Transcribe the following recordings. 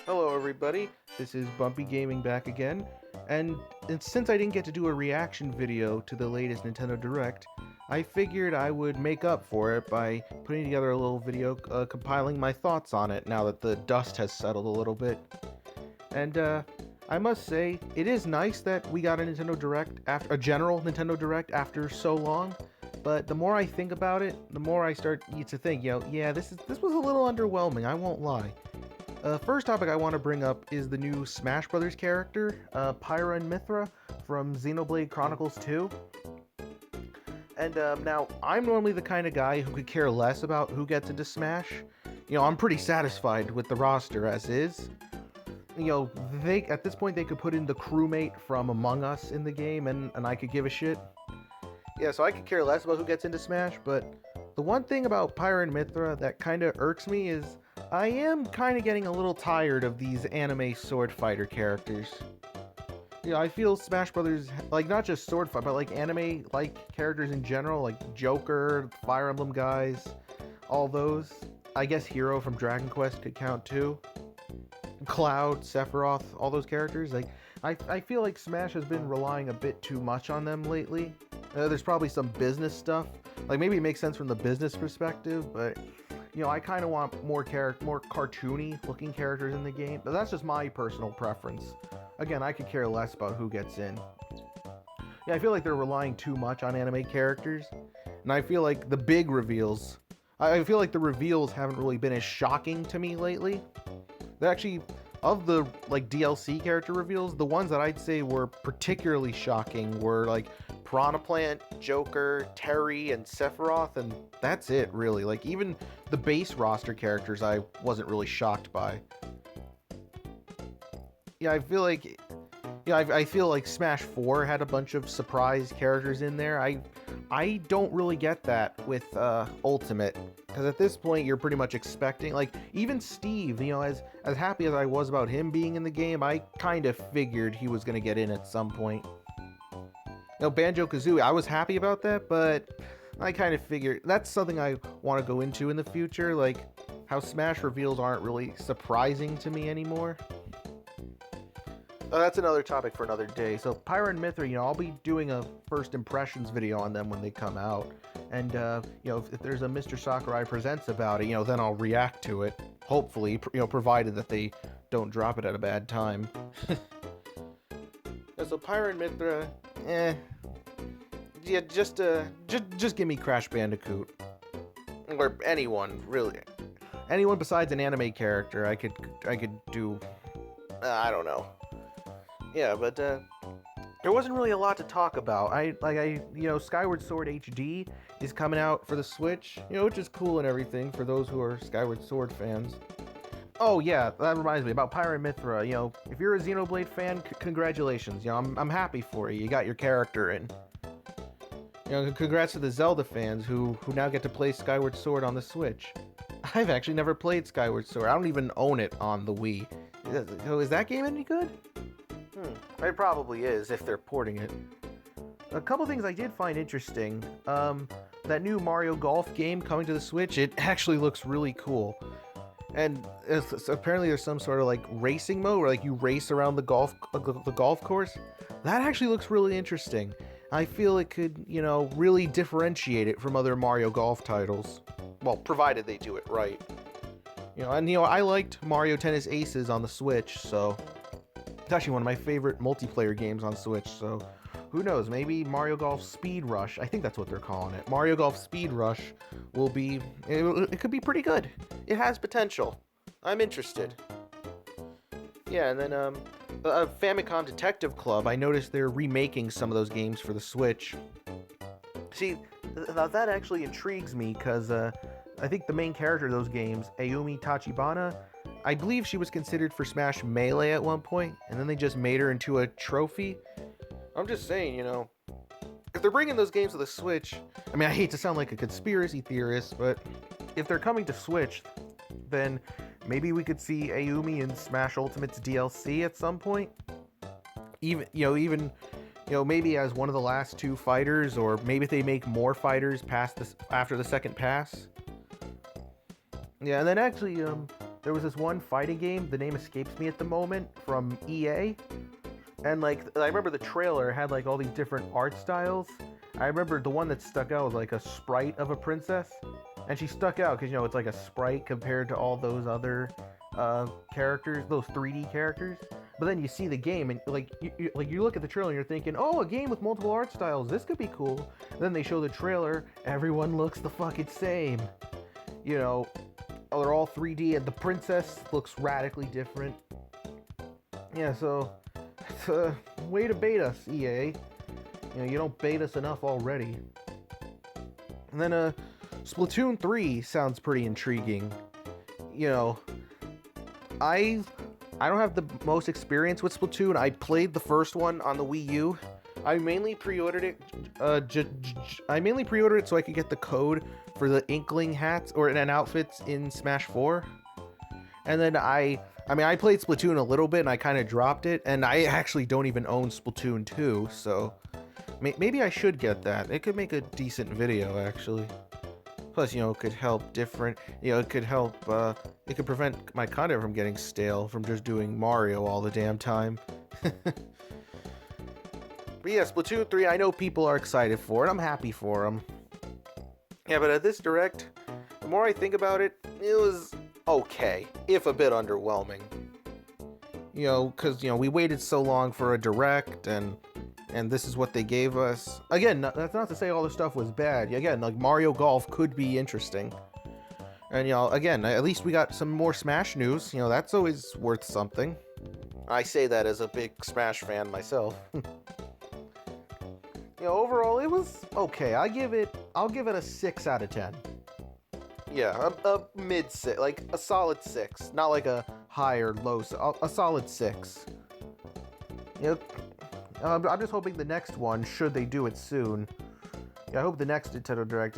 Hello, everybody. This is Bumpy Gaming back again, and since I didn't get to do a reaction video to the latest Nintendo Direct, I figured I would make up for it by putting together a little video compiling my thoughts on it now that the dust has settled a little bit. And I must say, it is nice that we got a Nintendo Direct after a general Nintendo Direct after so long. But the more I think about it, the more I start to think, yeah, this was a little underwhelming. I won't lie. First topic I want to bring up is the new Smash Brothers character, Pyra and Mythra from Xenoblade Chronicles 2. And now, I'm normally the kind of guy who could care less about who gets into Smash. I'm pretty satisfied with the roster as is. At this point, they could put in the crewmate from Among Us in the game, and I could give a shit. Yeah, so I could care less about who gets into Smash, but the one thing about Pyra and Mythra that kind of irks me is I am kind of getting a little tired of these anime sword fighter characters. I feel Smash Brothers, like, not just sword fight, but like anime-like characters in general, like Joker, Fire Emblem guys, all those. I guess Hero from Dragon Quest could count too. Cloud, Sephiroth, all those characters. Like, I feel like Smash has been relying a bit too much on them lately. There's probably some business stuff. Like, maybe it makes sense from the business perspective, but I kind of want more cartoony looking characters in the game, but that's just my personal preference. Again, I could care less about who gets in. Yeah, I feel like they're relying too much on anime characters, and I feel like the big reveals, I feel like the reveals haven't really been as shocking to me lately. They're actually, of the like DLC character reveals, the ones that I'd say were particularly shocking were like Piranha Plant, Joker, Terry, and Sephiroth, and that's it, really. Like, even the base roster characters I wasn't really shocked by. Yeah, I feel like, I feel like Smash 4 had a bunch of surprise characters in there. I don't really get that with Ultimate, because at this point you're pretty much expecting, like, even Steve, as happy as I was about him being in the game, I kind of figured he was going to get in at some point. Banjo-Kazooie, I was happy about that, but I kind of figured that's something I want to go into in the future, like how Smash reveals aren't really surprising to me anymore. That's another topic for another day. So Pyra and Mythra, I'll be doing a first impressions video on them when they come out, and if there's a Mr. Sakurai Presents about it, then I'll react to it. Hopefully, provided that they don't drop it at a bad time. So Pyra and Mythra, yeah, just give me Crash Bandicoot, or anyone really, anyone besides an anime character. I could do, I don't know. Yeah, but there wasn't really a lot to talk about. Skyward Sword HD is coming out for the Switch, which is cool and everything for those who are Skyward Sword fans. Oh yeah, that reminds me about Pyra and Mythra. If you're a Xenoblade fan, congratulations. I'm happy for you. You got your character in. Congrats to the Zelda fans who now get to play Skyward Sword on the Switch. I've actually never played Skyward Sword. I don't even own it on the Wii. Is that game any good? It probably is if they're porting it. A couple things I did find interesting. That new Mario Golf game coming to the Switch, it actually looks really cool. And apparently there's some sort of like racing mode where like you race around the golf course. That actually looks really interesting. I feel it could, really differentiate it from other Mario Golf titles. Well, provided they do it right. I liked Mario Tennis Aces on the Switch, so it's actually one of my favorite multiplayer games on Switch, so who knows, maybe Mario Golf Speed Rush, I think that's what they're calling it. Mario Golf Speed Rush will be, it could be pretty good. It has potential. I'm interested. Yeah, and then Famicom Detective Club, I noticed they're remaking some of those games for the Switch. See, that actually intrigues me, because I think the main character of those games, Ayumi Tachibana, I believe she was considered for Smash Melee at one point, and then they just made her into a trophy. I'm just saying, if they're bringing those games to the Switch, I mean, I hate to sound like a conspiracy theorist, but if they're coming to Switch, then maybe we could see Ayumi in Smash Ultimate's DLC at some point. Even maybe as one of the last two fighters, or maybe if they make more fighters past this after the second pass. Yeah, and then actually, there was this one fighting game, the name escapes me at the moment, from EA. And like, I remember the trailer had like all these different art styles. I remember the one that stuck out was like a sprite of a princess. And she stuck out because, you know, it's like a sprite compared to all those other characters, those 3D characters. But then you see the game and like you look at the trailer and you're thinking, oh, a game with multiple art styles, this could be cool. And then they show the trailer, everyone looks the fucking same. You know, they're all 3D and the princess looks radically different. Yeah, so it's a way to bait us, EA. You know, you don't bait us enough already. And then Splatoon 3 sounds pretty intriguing. You know, I don't have the most experience with Splatoon. I played the first one on the Wii U. I mainly pre-ordered it. I mainly pre-ordered it so I could get the code for the Inkling hats or an outfits in Smash 4. And then I played Splatoon a little bit and I kind of dropped it. And I actually don't even own Splatoon 2, so maybe I should get that. It could make a decent video, actually. Plus, you know, it could help different, you know, it could help, it could prevent my content from getting stale from just doing Mario all the damn time. But yeah, Splatoon 3, I know people are excited for it. I'm happy for them. Yeah, but at this Direct, the more I think about it, it was okay, if a bit underwhelming. You know, because, you know, we waited so long for a Direct, and this is what they gave us. Again, that's not to say all the stuff was bad. Again, like Mario Golf could be interesting. And, you know, again, at least we got some more Smash news. You know, that's always worth something. I say that as a big Smash fan myself. You know, overall, it was okay. I'll give it a 6 out of 10. Yeah, a mid 6, like a solid 6. Not like a high or low, a solid 6. You know, I'm just hoping the next one, should they do it soon. Yeah, I hope the next Nintendo Direct,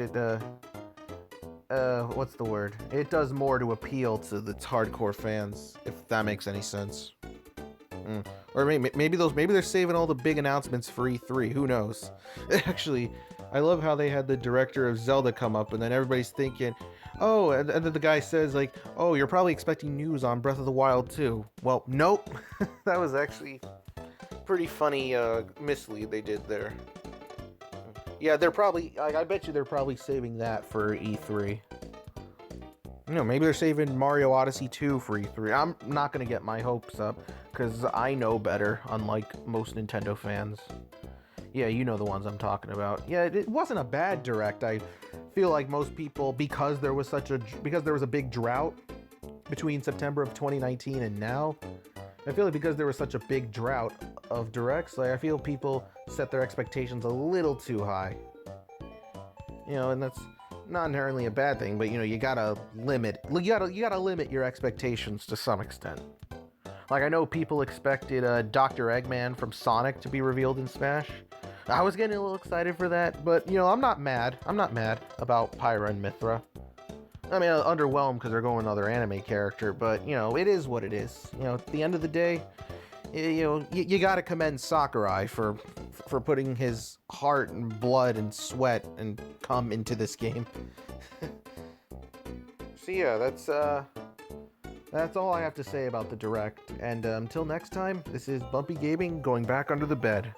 what's the word? It does more to appeal to the hardcore fans, if that makes any sense. Or maybe they're saving all the big announcements for E3. Who knows? Actually, I love how they had the director of Zelda come up, and then everybody's thinking, oh, and then the guy says like, oh, you're probably expecting news on Breath of the Wild too. Well, nope. That was actually pretty funny mislead they did there. Yeah, they're probably, I bet you they're probably saving that for E3. You know, maybe they're saving Mario Odyssey 2 for E3. I'm not going to get my hopes up, because I know better, unlike most Nintendo fans. Yeah, you know the ones I'm talking about. Yeah, it wasn't a bad Direct. I feel like most people, because there was a big drought between September of 2019 and now, I feel like because there was such a big drought of Directs, like I feel people set their expectations a little too high. You know, and that's not inherently a bad thing, but you know, you gotta limit your expectations to some extent. Like, I know people expected Dr. Eggman from Sonic to be revealed in Smash. I was getting a little excited for that, but you know, I'm not mad about Pyra and Mythra. I mean, underwhelmed because they're going another anime character, but you know, it is what it is. You know, at the end of the day, you know, you gotta commend Sakurai for putting his heart and blood and sweat and cum into this game. So yeah, that's all I have to say about the Direct. And until next time, this is Bumpy Gaming going back under the bed.